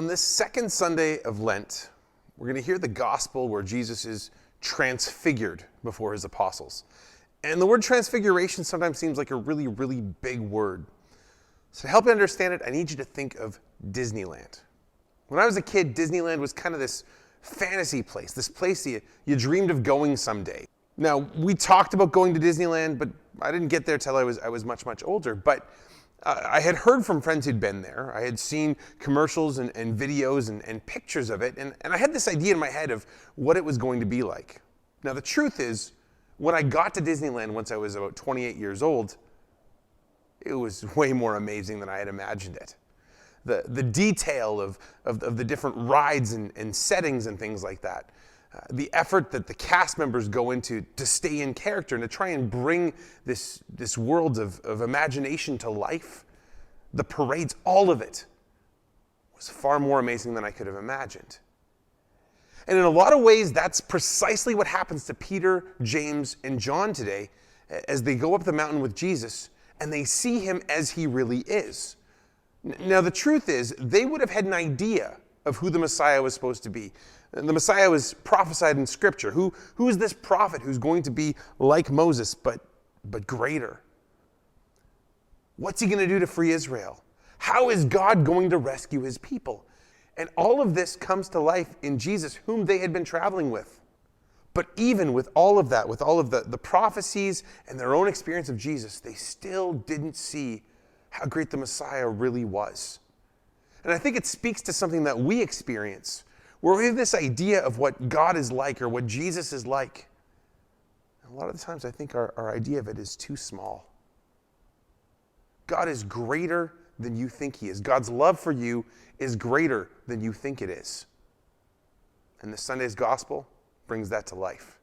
On this second Sunday of Lent, we're going to hear the gospel where Jesus is transfigured before his apostles. And the word transfiguration sometimes seems like a really, really big word. So to help you understand it, I need you to think of Disneyland. When I was a kid, Disneyland was kind of this fantasy place, this place you dreamed of going someday. Now, we talked about going to Disneyland, but I didn't get there till I was much, much older. But I had heard from friends who'd been there. I had seen commercials and videos and pictures of it, and I had this idea in my head of what it was going to be like. Now, the truth is, when I got to Disneyland once I was about 28 years old, it was way more amazing than I had imagined it. The detail of the different rides and settings and things like that. The effort that the cast members go into to stay in character and to try and bring this world of imagination to life. The parades, all of it was far more amazing than I could have imagined. And in a lot of ways, that's precisely what happens to Peter, James, and John today as they go up the mountain with Jesus and they see him as he really is. Now, the truth is, they would have had an idea of who the Messiah was supposed to be. The Messiah was prophesied in Scripture. Who is this prophet who's going to be like Moses, but greater? What's he going to do to free Israel? How is God going to rescue his people? And all of this comes to life in Jesus, whom they had been traveling with. But even with all of that, with all of the prophecies and their own experience of Jesus, they still didn't see how great the Messiah really was. And I think it speaks to something that we experience, where we have this idea of what God is like or what Jesus is like. And a lot of the times I think our idea of it is too small. God is greater than you think he is. God's love for you is greater than you think it is. And this Sunday's gospel brings that to life.